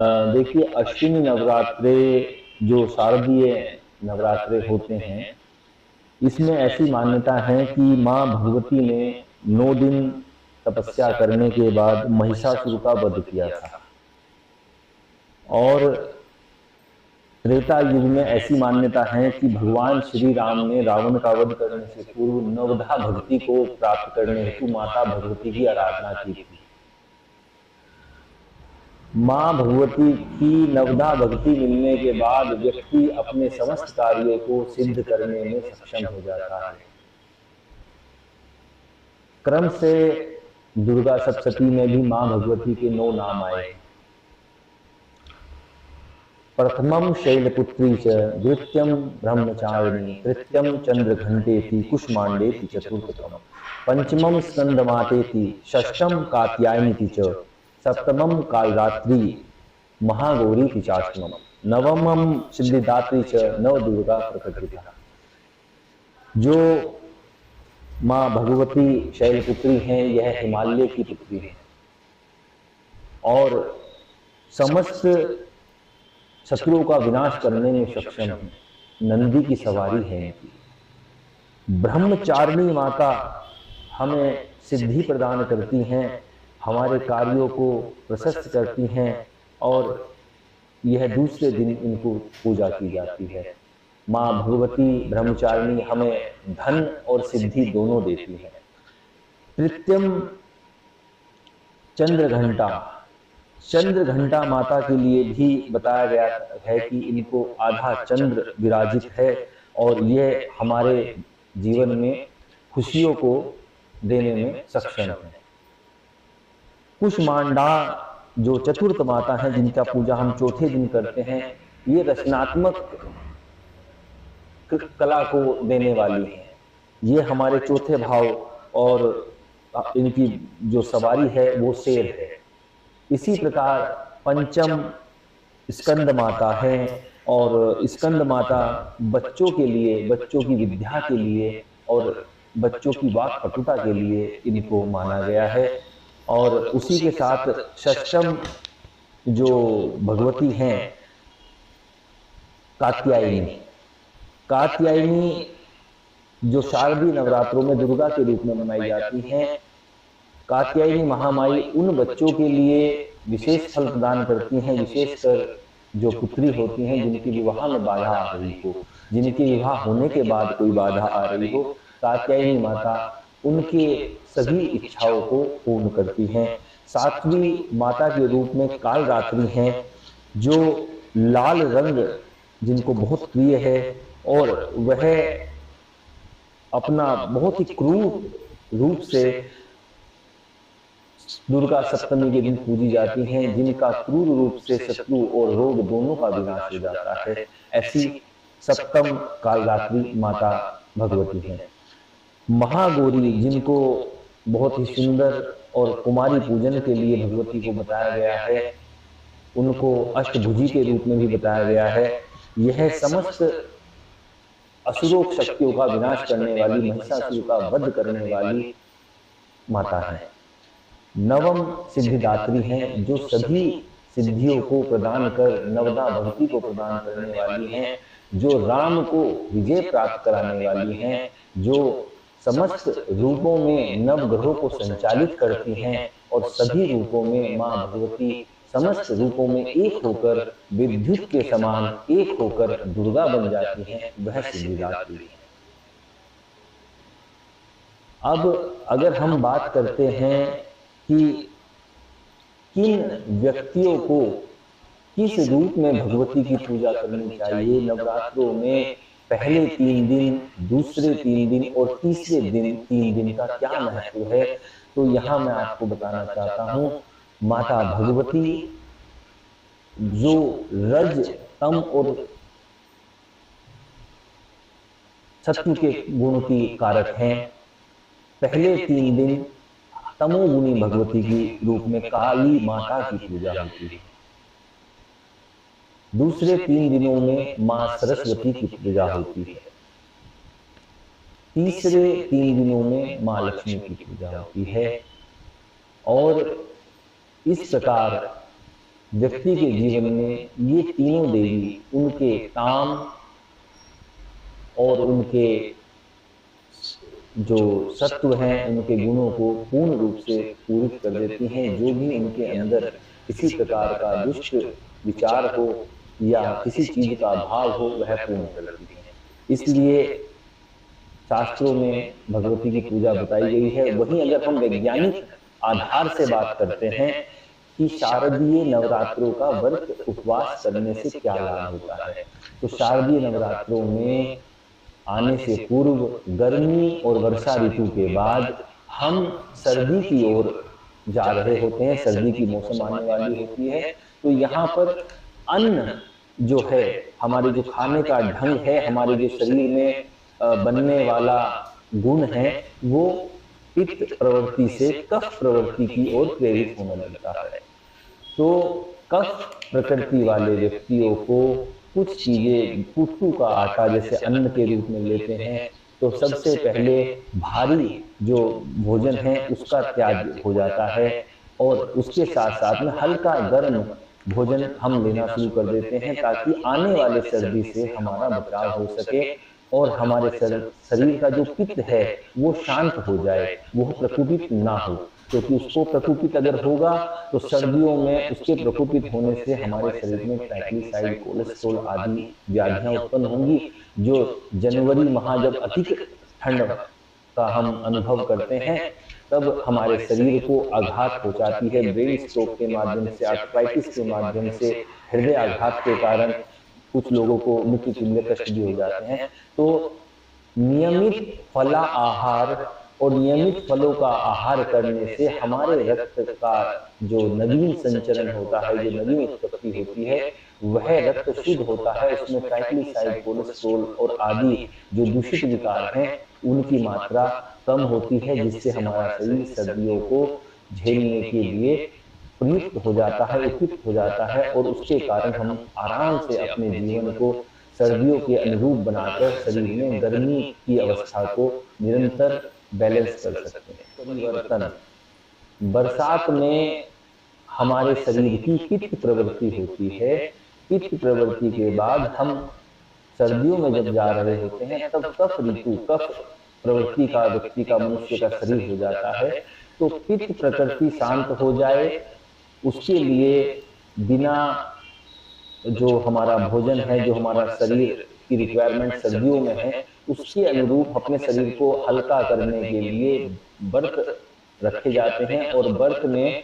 देखिए, अश्विनी नवरात्रे जो शारदीय नवरात्रे होते हैं, इसमें ऐसी मान्यता है कि माँ भगवती ने 9 दिन तपस्या करने के बाद महिषासुर का वध किया था। और त्रेता युग में ऐसी मान्यता है कि भगवान श्री राम ने रावण का वध करने से पूर्व नवधा भक्ति को प्राप्त करने हेतु माता भगवती की आराधना की थी। माँ भगवती की नवधा भक्ति मिलने के बाद व्यक्ति अपने समस्त कार्यों को सिद्ध करने में सक्षम हो जाता है। क्रम से दुर्गा सप्तशती में भी माँ भगवती के 9 नाम आए। प्रथमम शैलपुत्री च, द्वितीयम ब्रह्मचारिणी, तृतीयम चंद्रघंटेति, कुष्मांडेति चतुर्थम, पंचमम स्कंदमातेति, षष्ठम कात्यायनीति च, सप्तमम कालरात्रि महागौरी की चाष्टमम, नवमम सिद्धिदात्री च नव दुर्गा प्रकटिता। जो माँ भगवती शैलपुत्री हैं, यह हिमालय की पुत्री है और समस्त शत्रुओं का विनाश करने में सक्षम है। नंदी की सवारी है इनकी। ब्रह्मचारिणी माता हमें सिद्धि प्रदान करती हैं, हमारे कार्यों को प्रशस्त करती हैं और यह दूसरे दिन इनको पूजा की जाती है। माँ भगवती ब्रह्मचारिणी हमें धन और सिद्धि दोनों देती है। तृतीयम चंद्रघंटा, चंद्रघंटा माता के लिए भी बताया गया है कि इनको आधा चंद्र विराजित है और ये हमारे जीवन में खुशियों को देने में सक्षम है। कुष्मांडा जो चतुर्थ माता है, जिनका पूजा हम चौथे दिन करते हैं, ये रचनात्मक कला को देने वाली है। ये हमारे चौथे भाव और इनकी जो सवारी है वो शेर है। इसी प्रकार पंचम स्कंद माता है और स्कंद माता बच्चों के लिए, बच्चों की विद्या के लिए और बच्चों की वाक पटुता के लिए इनको माना गया है। और उसी के साथ षष्ठम जो भगवती हैं कात्यायनी, कात्यायनी जो शारदीय नवरात्रों में दुर्गा के रूप में मनाई जाती हैं। कात्यायनी महामाई उन बच्चों के लिए विशेष फल प्रदान करती हैं, विशेषकर जो पुत्री होती हैं जिनकी विवाह में बाधा आ रही हो, जिनके विवाह होने के बाद कोई बाधा आ रही हो, कात्यायनी माता उनके सभी इच्छाओं को पूर्ण करती हैं। सातवीं माता के रूप में कालरात्रि हैं, जो लाल रंग जिनको बहुत प्रिय है और वह अपना बहुत ही क्रूर रूप से दुर्गा सप्तमी के दिन पूजी जाती हैं, जिनका क्रूर रूप से शत्रु और रोग दोनों का विनाश हो जाता है। ऐसी सप्तम कालरात्रि माता भगवती हैं। महागौरी, जिनको बहुत ही सुंदर और कुमारी पूजन के लिए भगवती को बताया गया है, उनको अष्टभुजी के रूप में भी बताया गया है। यह समस्त असुरों शक्तियों का विनाश करने वाली, महिषासुर का वध करने वाली माता है। नवम सिद्धिदात्री हैं, जो सभी सिद्धियों को प्रदान कर नवदा भक्ति को प्रदान करने वाली हैं, जो राम को विजय प्राप्त कराने वाली हैं, जो समस्त रूपों में नवग्रहों को संचालित करती हैं और सभी रूपों में माँ भगवती समस्त रूपों में एक होकर विद्युत के समान एक होकर दुर्गा बन जाती हैं, वह सिद्धिदात्री है। अब अगर हम बात करते हैं कि किन व्यक्तियों को किस रूप में भगवती की पूजा करनी चाहिए नवरात्रों में, पहले 3 दिन, दूसरे 3 दिन और तीसरे दिन 3 दिन का क्या महत्व है, तो यहाँ मैं आपको बताना चाहता हूँ। माता भगवती जो रज, तम और सत्व के गुण की कारक हैं, पहले 3 दिन तमोगुणी भगवती की रूप में काली माता की पूजा होती है। दूसरे 3 दिनों में मां सरस्वती की पूजा होती है। तीसरे 3 दिनों में मां लक्ष्मी की पूजा होती है। और इस प्रकार व्यक्ति के जीवन में ये तीनों देवी उनके काम और उनके जो सत्व हैं, उनके गुणों को पूर्ण रूप से पूरित कर देती हैं। जो भी उनके अंदर किसी प्रकार का दुष्ट विचार हो या किसी चीज का अभाव हो, वह पूर्ण कर देती हैं। इसलिए शास्त्रों में भगवती की पूजा बताई गई है। वहीं अगर हम वैज्ञानिक आधार से बात करते हैं कि शारदीय नवरात्रों का व्रत उपवास करने से क्या लाभ होता है, तो शारदीय नवरात्रों में आने से पूर्व गर्मी और वर्षा ऋतु के बाद हम सर्दी की ओर जा रहे होते हैं। सर्दी की मौसम आने वाली होती है। तो यहाँ पर अन्न जो है, हमारे जो खाने का ढंग है, हमारे जो शरीर में बनने वाला गुण है, वो पित्त प्रवृत्ति से कफ प्रवृत्ति की ओर प्रेरित होने लगता है। तो कफ प्रकृति वाले व्यक्तियों को कुछ चीजें, कुट्टू का आटा जैसे अन्न के रूप में लेते हैं, तो सबसे पहले भारी जो भोजन है उसका त्याग हो जाता है और उसके साथ साथ में हल्का गर्म भोजन हम लेना शुरू कर देते हैं, ताकि आने वाले सर्दी से हमारा बचाव हो सके और हमारे शरीर का जो पित्त है वो शांत हो जाए, वो प्रकोपित ना हो। क्योंकि उसको प्रकोपित अगर होगा तो सर्दियों में उसके प्रकोपित होने से हमारे शरीर में ट्राइग्लिसराइड, कोलेस्ट्रॉल आदि व्याधियां उत्पन्न होंगी, जो जनवरी माह जब अधिक ठंड का हम अनुभव करते हैं तब हमारे शरीर को आघात पहुंचाती है। ब्रेन स्ट्रोक के माध्यम से, आर्थराइटिस के माध्यम से, हृदय आघात के कारण कुछ लोगों को मुख्य पिंड कष्ट भी हो जाते हैं। तो नियमित फला आहार और नियमित फलों का आहार करने से हमारे रक्त का जो नवीन संचरण होता है, जो नवीन उत्पत्ति होती है, वह रक्त शुद्ध होता है। उसमें ट्राइग्लिसराइड, कोलेस्ट्रॉल और आदि जो दूषित विकार हैं उनकी मात्रा कम होती है, जिससे हमारा शरीर सर्दियों को झेलने के लिए प्रयुक्त हो जाता है, उपयुक्त हो जाता है और उसके कारण हम आराम से अपने जीवन को सर्दियों के अनुरूप बनाकर शरीर में गर्मी की अवस्था को निरंतर बैलेंस कर सकते हैं। परिवर्तन, बरसात में हमारे शरीर की पित्त प्रवृत्ति होती है। पित्त प्रवृत्ति के बाद हम सर्दियों में जब जा रहे होते हैं तब कफ ऋतु, कफ प्रवृत्ति का व्यक्ति का, मनुष्य का शरीर हो जाता है। तो पित्त प्रकृति शांत हो जाए, उसके लिए बिना जो हमारा भोजन है, जो हमारा शरीर की रिक्वायरमेंट सर्दियों में है, उसके अनुरूप अपने शरीर को हल्का करने के लिए व्रत रखे जाते हैं। और व्रत में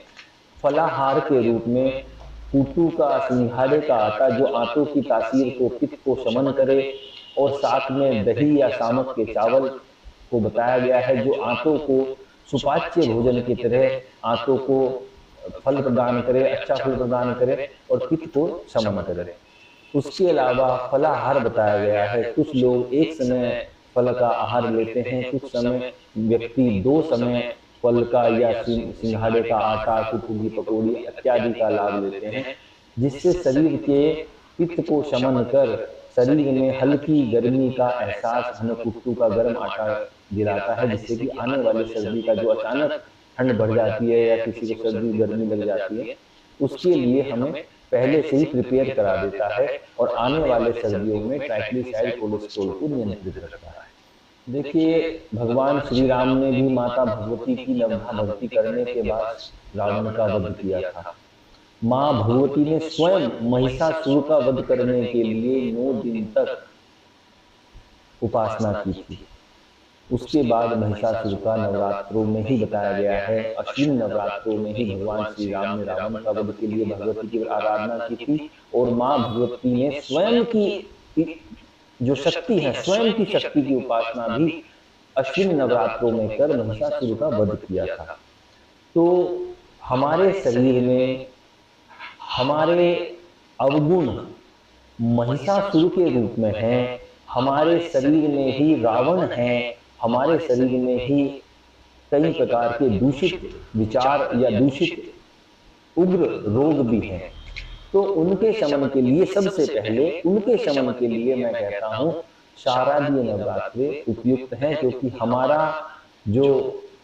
फलाहार के रूप में कुट्टू का, सिंघाड़े का आटा, जो आंतों की तासीर को, पित्त को शमन करे, और साथ में दही या सामक के चावल को बताया गया है, जो आंतों को सुपाच्य भोजन की तरह आंतों को फल प्रदान करे, अच्छा फल प्रदान करे और पित्त को शमन करे। उसके अलावा फलाहार बताया गया है। कुछ लोग एक समय फल का आहार लेते हैं, कुछ समय व्यक्ति 2 समय फल का या सिंघाड़े का आटा, कुट्टू की पकौड़ी इत्यादि का लाभ लेते हैं, जिससे शरीर के पित्त को शमन कर शरीर में हल्की गर्मी का एहसास हमें कुट्टू का गर्म आटा दिलाता है, जिससे कि आने वाली सर्दी का जो अचानक ठंड बढ़ जाती है या किसी को सर्दी गर्मी लग जाती है, उसके लिए हमें पहले से ही प्रिपेयर करा देता है और आने वाले सर्दियों में ट्राइग्लिसराइड, कोलेस्ट्रॉल को नियंत्रित रखता है। देखिए, भगवान श्री राम ने भी माता भगवती की नवधा भक्ति करने के बाद रावण का वध किया था। माँ भगवती ने स्वयं महिषासुर का वध करने के लिए 9 दिन तक उपासना की थी। उसके बाद महिषासुर का नवरात्रों में ही बताया गया है, अश्विन नवरात्रों में ही भगवान श्री राम ने रावण का वध के लिए भगवती की आराधना की थी। और माँ भगवती ने स्वयं की जो शक्ति है, स्वयं की शक्ति की उपासना भी अश्विन नवरात्रों में कर महिषासुर का वध किया था। तो हमारे शरीर में हमारे अवगुण महिषासुर के रूप में हैं, हमारे शरीर में ही रावण है, हमारे शरीर में ही कई प्रकार के दूषित विचार या दूषित उग्र रोग भी हैं। तो उनके शमन के लिए, सबसे पहले उनके शमन के लिए मैं कहता हूँ शारदीय नवरात्रे उपयुक्त हैं, क्योंकि हमारा जो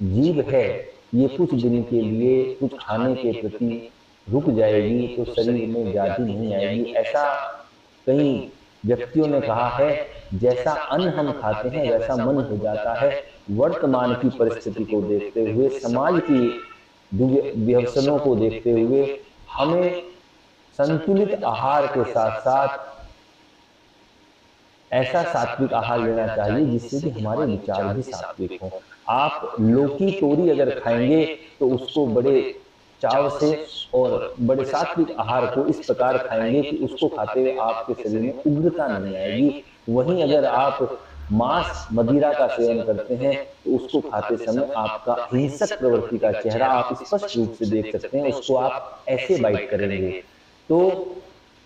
जीव है ये कुछ दिन के लिए कुछ खाने के प्रति रुक जाएगी तो शरीर में व्याधि नहीं आएगी। ऐसा कई व्यक्तियों ने कहा है, जैसा अन्न हम खाते हैं वैसा मन हो जाता है। वर्तमान की परिस्थिति को देखते हुए, समाज की व्यवसनों को देखते हुए हमें संतुलित आहार के साथ साथ ऐसा सात्विक आहार लेना चाहिए जिससे कि हमारे विचार भी सात्विक हों। आप लौकी तोरी अगर खाएंगे तो उसको बड़े चाव से और बड़े सात्विक आहार को इस प्रकार खाएंगे कि उसको खाते हुए आपके शरीर में उग्रता नहीं आएगी। वहीं अगर आप मांस मदिरा का सेवन करते हैं तो उसको खाते समय आपका हिंसक प्रवृत्ति का चेहरा आप स्पष्ट रूप से देख सकते हैं। उसको आप ऐसे बाइट करेंगे तो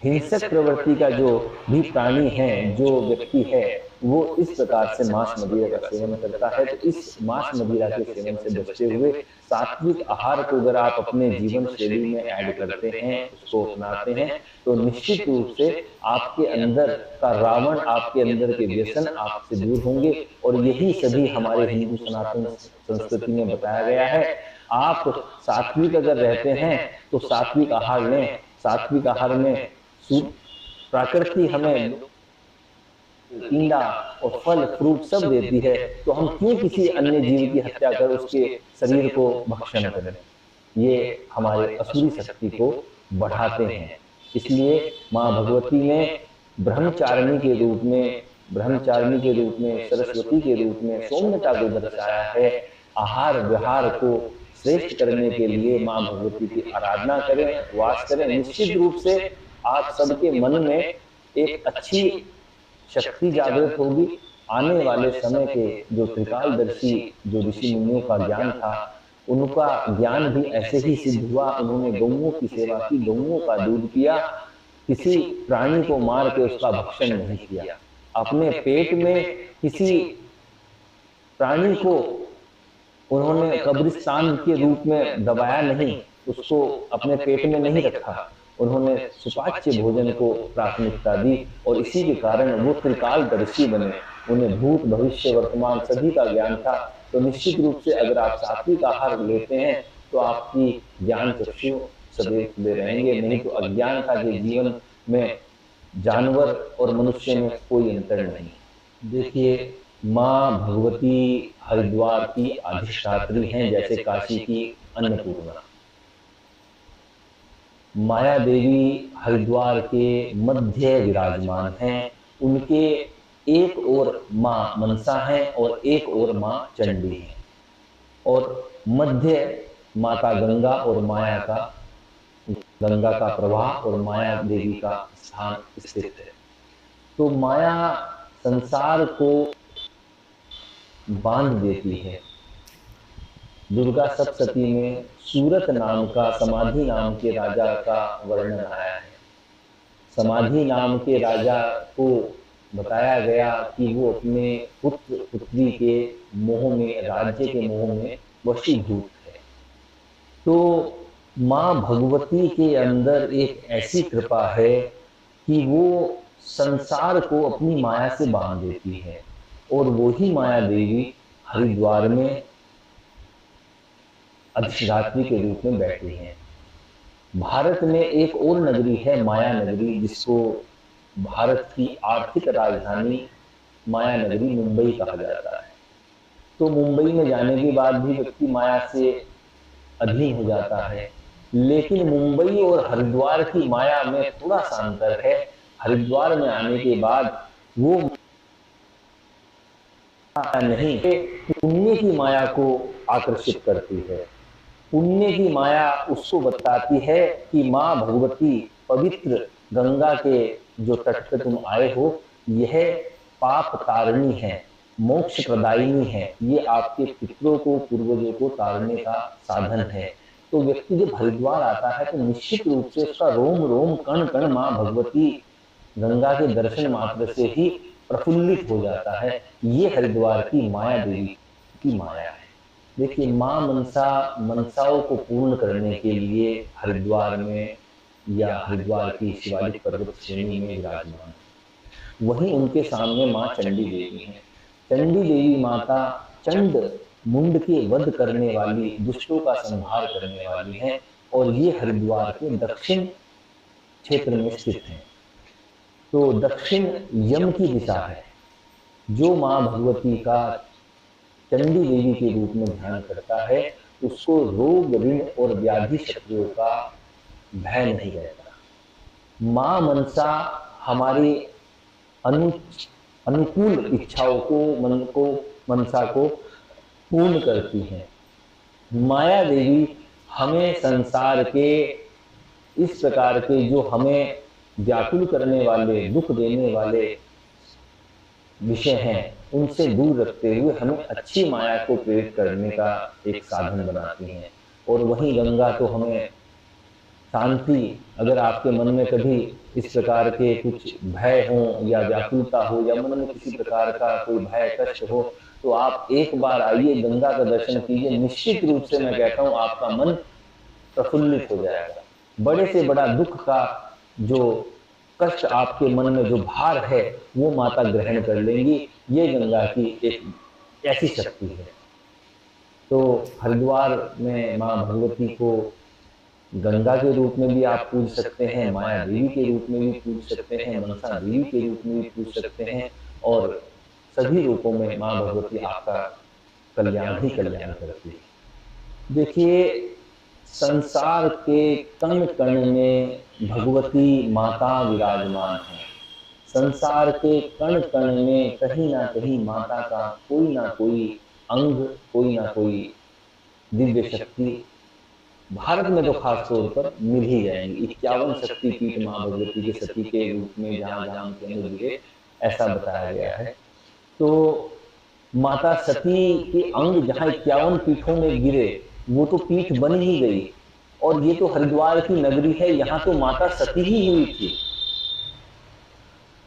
हिंसक प्रवृत्ति का जो भी प्राणी है, जो व्यक्ति है, वो इस प्रकार से मांस मदिरा का सेवन करता है। तो इस मांस मदिरा के सेवन से बचते हुए सात्विक आहार को अगर आप अपने जीवन शैली में ऐड करते हैं, उसको अपनाते हैं, तो निश्चित रूप से आपके अंदर का रावण, आपके अंदर के व्यसन आपसे दूर होंगे। और यही सभी हमारे हिंदू सनातन संस्कृति में बताया गया है। आप सात्विक अगर रहते हैं तो सात्विक आहार लें। सात्विक आहार में प्रकृति हमें ईंडा और फल फ्रूट सब देती है, तो हम क्यों किसी अन्य जीव की हत्या कर उसके शरीर को भक्षण करें? ये हमारे असुरी शक्ति को बढ़ाते हैं। इसलिए माँ भगवती ने ब्रह्मचारिणी के रूप में, सरस्वती के रूप में सौम्यता को दर्शाया है। आहार विहार को श्रेष्ठ करने के लिए माँ भगवती की आराधना करें, उपवास करें। निश्चित रूप से आप सबके मन में एक अच्छी शक्ति जागृत होगी। आने वाले समय के जो त्रिकालदर्शी, जो ऋषि मुनियों का ज्ञान था, उनका ज्ञान भी ऐसे ही सिद्ध हुआ। उन्होंने गौओं की सेवा की, गौओं का दूध पिया, किसी प्राणी को मार के उसका भक्षण नहीं किया। अपने पेट में किसी प्राणी को उन्होंने कब्रिस्तान के रूप में दबाया नहीं, उसको अपने पेट में नहीं रखा। उन्होंने सुपाच्य भोजन को प्राथमिकता दी और इसी के कारण वो त्रिकालदर्शी बने। उन्हें भूत भविष्य वर्तमान सभी का ज्ञान था। तो निश्चित रूप से अगर आप सात्विक आहार लेते हैं तो आपकी ज्ञान चक्षु सदैव खुले रहेंगे। नहीं तो अज्ञानता के जीवन में जानवर और मनुष्य में कोई अंतर नहीं। देखिए, माँ भगवती हरिद्वार की अधिष्ठात्री हैं, जैसे काशी की अन्नपूर्णा। माया देवी हरिद्वार के मध्य विराजमान हैं। उनके एक और माँ मनसा है और एक और माँ चंडी है, और मध्य माता गंगा और माया का, गंगा का प्रवाह और माया देवी का स्थान स्थित है। तो माया संसार को बांध देती है। दुर्गा सप्तशती में सूरत नाम का, समाधि नाम के राजा का वर्णन आया है। समाधि नाम के राजा को बताया गया कि वो अपने पुत्र पुत्री के मोह में, राज्य के मोह में वशीभूत है। तो माँ भगवती के अंदर एक ऐसी कृपा है कि वो संसार को अपनी माया से बांध देती है, और वही माया देवी हरिद्वार में अधिष्ठात्री के रूप में बैठी हैं। भारत में एक और नगरी है माया नगरी, जिसको भारत की आर्थिक राजधानी माया नगरी मुंबई कहा जाता है। तो मुंबई में जाने के बाद भी व्यक्ति माया से अधीन हो जाता है, लेकिन मुंबई और हरिद्वार की माया में थोड़ा सा अंतर है। हरिद्वार में आने के बाद वो नहीं, पुण्य की माया को आकर्षित करती है। पुण्य की माया उसको बताती है कि माँ भगवती पवित्र गंगा के जो तट पर तुम आए हो, यह पाप तारणी है, मोक्ष प्रदायिनी है। ये आपके पितरों को, पूर्वजों को तारने का साधन है। तो व्यक्ति जब हरिद्वार आता है तो निश्चित रूप से उसका रोम रोम कण कण माँ भगवती गंगा के दर्शन मात्र से ही प्रफुल्लित हो जाता है। ये हरिद्वार की माया देवी की माया है। देखिए, माँ मनसा मनसाओं को पूर्ण करने के लिए हरिद्वार में या हरिद्वार की शिवालिक पर्वत श्रेणी में विराजमान है। वहीं उनके सामने माँ चंडी देवी है। चंडी देवी माता चंड मुंड के वध करने वाली, दुष्टों का संहार करने वाली है। और ये हरिद्वार के दक्षिण क्षेत्र में स्थित है। तो दक्षिण यम की दिशा है। जो माँ भगवती का चंडी देवी के रूप में ध्यान करता है उसको रोग, ऋण और व्याधि शत्रुओं का भय नहीं रहता। माँ मनसा हमारी अनुकूल इच्छाओं को मनसा को पूर्ण करती है। माया देवी हमें संसार के इस प्रकार के जो हमें व्याकुल करने वाले, दुख देने वाले विषय हैं उनसे दूर रखते हुए हमें अच्छी माया को प्रेरित करने का एक साधन बनाती हैं। और वहीं गंगा तो हमें शांति, अगर आपके मन में कभी इस प्रकार के कुछ भय हो या व्याकुलता हो या मन में किसी प्रकार का कोई भय कष्ट हो तो आप एक बार आइए, गंगा का दर्शन कीजिए। निश्चित रूप से मैं कहता हूँ आपका मन प्रफुल्लित हो जाएगा। बड़े से बड़ा दुख का जो कष्ट आपके मन में जो भार है वो माता ग्रहण कर लेंगी। ये गंगा की एक ऐसी शक्ति है। तो हरिद्वार में माँ भगवती को गंगा के रूप में भी आप पूज सकते हैं, माया देवी के रूप में भी पूज सकते हैं, मनसा देवी के रूप में भी पूज सकते हैं, और सभी रूपों में माँ भगवती आपका कल्याण ही कल्याण करती है। देखिए, संसार के कण कण में भगवती माता विराजमान है। संसार के कण कण में कहीं ना कहीं माता का कोई ना कोई अंग, कोई ना कोई दिव्य शक्ति भारत में तो खास तौर पर मिल ही जाएंगी। 51 शक्तिपीठ माँ भगवती के सती के रूप में जहाँ जहाँ उनके अंग गिरे ऐसा बताया गया है। तो माता सती के अंग जहाँ 51 पीठों में गिरे वो तो पीठ बन ही गई। और ये तो हरिद्वार की नगरी है, यहाँ तो माता सती ही हुई थी।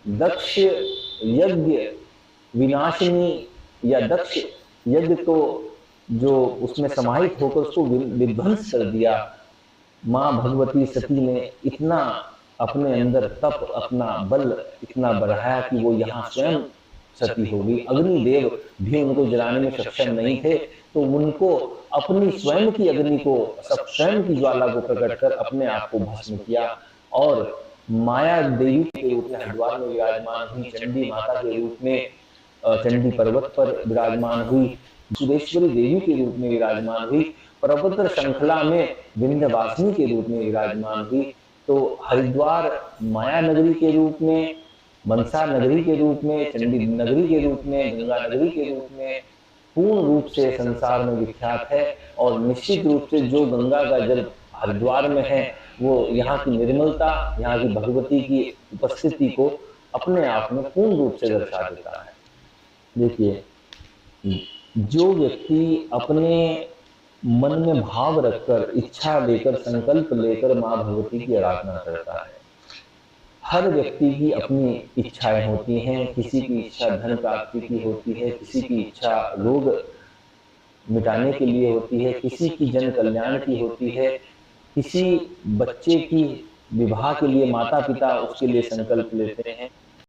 दक्ष यज्ञ विनाशिनी या दक्ष यज्ञ को जो उसमें समाहित होकर उसको विध्वंस कर दिया, माँ भगवती सती ने इतना अपने अंदर तप, अपना बल इतना बढ़ाया कि वो यहाँ स्वयं सती हो गई। अग्निदेव भी उनको जलाने में सक्षम नहीं थे तो उनको अपनी स्वयं की अग्नि को, स्वयं की ज्वाला को प्रकट कर अपने आप को भस्म किया। और माया देवी के रूप में हरिद्वार में विराजमान हुई, चंडी माता के रूप में चंडी पर्वत पर विराजमान हुई, सुरेश्वरी देवी के रूप में विराजमान हुई, पर्वत श्रृंखला में विंध्यवासिनी के रूप में विराजमान हुई। तो हरिद्वार माया नगरी के रूप में, मनसा नगरी के रूप में, चंडी नगरी के रूप में, गंगा नगरी के रूप में पूर्ण रूप से संसार में विख्यात है। और निश्चित रूप से जो गंगा का जल हरिद्वार में है वो यहाँ की निर्मलता, यहाँ की भगवती की उपस्थिति को अपने आप में पूर्ण रूप से दर्शा देता है। देखिए, जो व्यक्ति अपने मन में भाव रखकर, इच्छा लेकर, संकल्प लेकर माँ भगवती की आराधना करता है, हर व्यक्ति की अपनी इच्छाएं होती हैं। किसी की इच्छा धन प्राप्ति की होती है, किसी की इच्छा रोग मिटाने के लिए होती है, किसी की जन कल्याण की होती है, किसी बच्चे की विवाह के लिए माता पिता उसके लिए संकल्प लेते हैं।